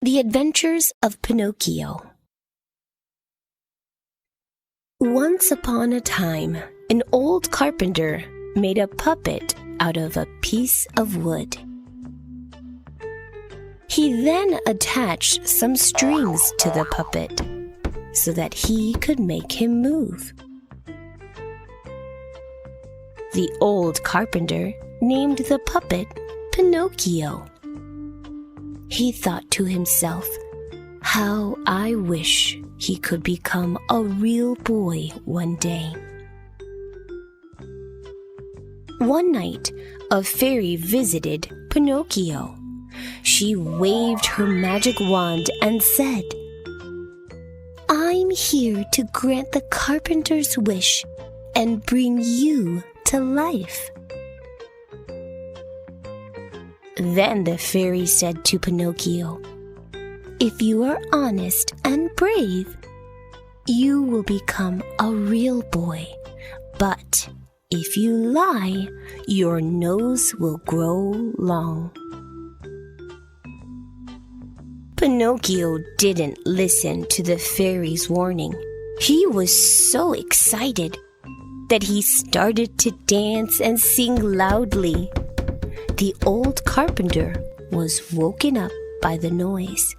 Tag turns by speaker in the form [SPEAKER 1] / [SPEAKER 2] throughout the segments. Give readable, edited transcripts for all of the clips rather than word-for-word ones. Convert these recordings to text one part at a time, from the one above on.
[SPEAKER 1] The Adventures of Pinocchio. Once upon a time, an old carpenter made a puppet out of a piece of wood. He then attached some strings to the puppet so that he could make him move. The old carpenter named the puppet Pinocchio. He thought to himself, "How I wish he could become a real boy one day." One night, a fairy visited Pinocchio. She waved her magic wand and said, "I'm here to grant the carpenter's wish and bring you to life." Then the fairy said to Pinocchio, "If you are honest and brave, you will become a real boy. But if you lie, your nose will grow long." Pinocchio didn't listen to the fairy's warning. He was so excited that he started to dance and sing loudly. The old carpenter was woken up by the noise.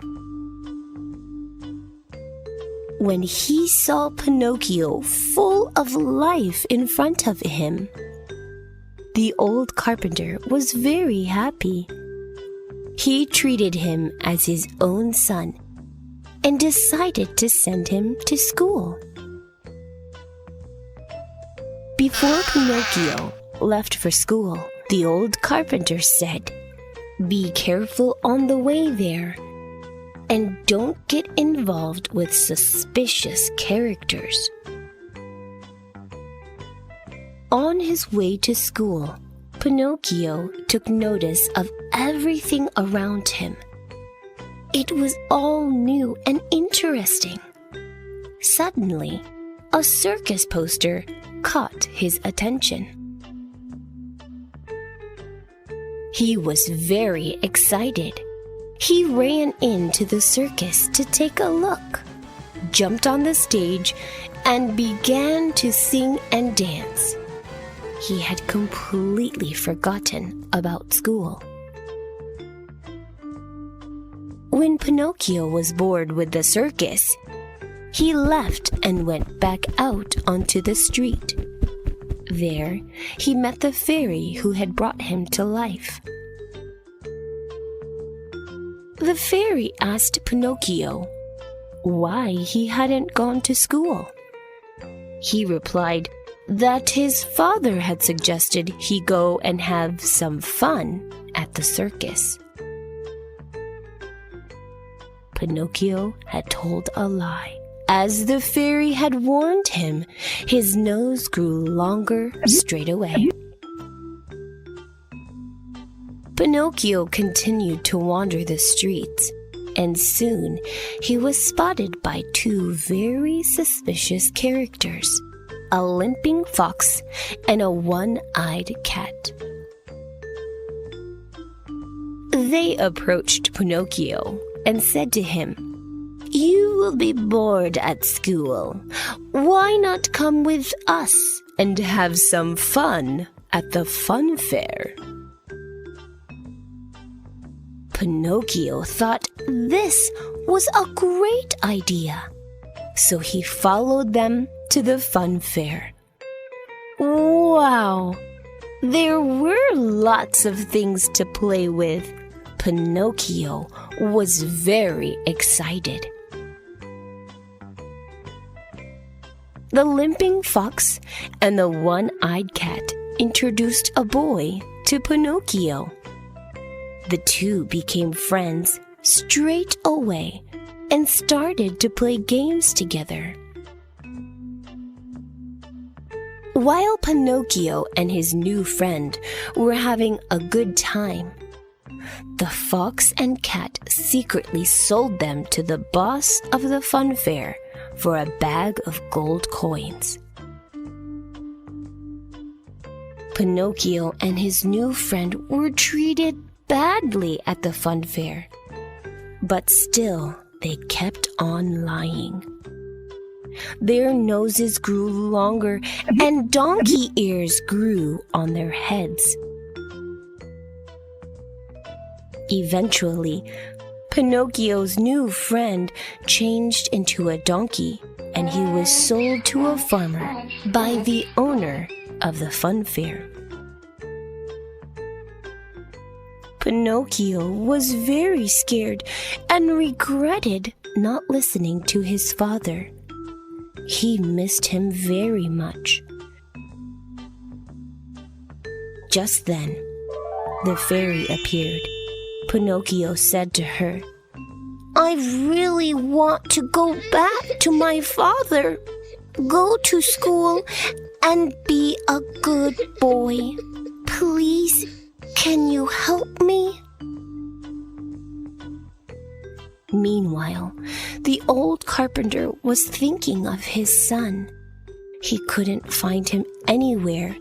[SPEAKER 1] When he saw Pinocchio full of life in front of him, the old carpenter was very happy. He treated him as his own son and decided to send him to school. Before Pinocchio left for school, the old carpenter said, "Be careful on the way there, and don't get involved with suspicious characters." On his way to school, Pinocchio took notice of everything around him. It was all new and interesting. Suddenly, a circus poster caught his attention. He was very excited. He ran into the circus to take a look, jumped on the stage, and began to sing and dance. He had completely forgotten about school. When Pinocchio was bored with the circus, he left and went back out onto the street. There, he met the fairy who had brought him to life. The fairy asked Pinocchio why he hadn't gone to school. He replied that his father had suggested he go and have some fun at the circus. Pinocchio had told a lie. As the fairy had warned him, his nose grew longer straight away. Pinocchio continued to wander the streets, and soon he was spotted by two very suspicious characters, a limping fox and a one-eyed cat. They approached Pinocchio and said to him, "You will be bored at school. Why not come with us and have some fun at the fun fair?" Pinocchio thought this was a great idea, so he followed them to the fun fair. Wow! There were lots of things to play with. Pinocchio was very excited. The limping fox and the one-eyed cat introduced a boy to Pinocchio. The two became friends straight away and started to play games together. While Pinocchio and his new friend were having a good time, the fox and cat secretly sold them to the boss of the fun fair for a bag of gold coins. Pinocchio and his new friend were treated badly at the fun fair. But still, they kept on lying. Their noses grew longer, and donkey ears grew on their heads. Eventually, Pinocchio's new friend changed into a donkey, and he was sold to a farmer by the owner of the fun fair. Pinocchio was very scared and regretted not listening to his father. He missed him very much. Just then, the fairy appeared. Pinocchio said to her, "I really want to go back to my father, go to school, and be a good boy. Please, can you help me?" Meanwhile, the old carpenter was thinking of his son. He couldn't find him anywhere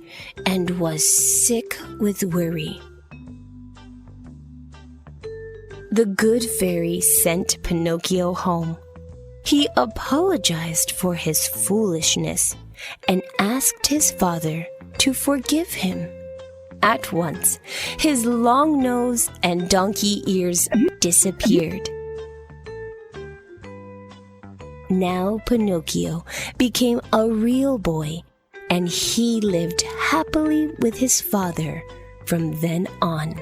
[SPEAKER 1] and was sick with worry. The good fairy sent Pinocchio home. He apologized for his foolishness and asked his father to forgive him. At once, his long nose and donkey ears disappeared. Now Pinocchio became a real boy, and he lived happily with his father from then on.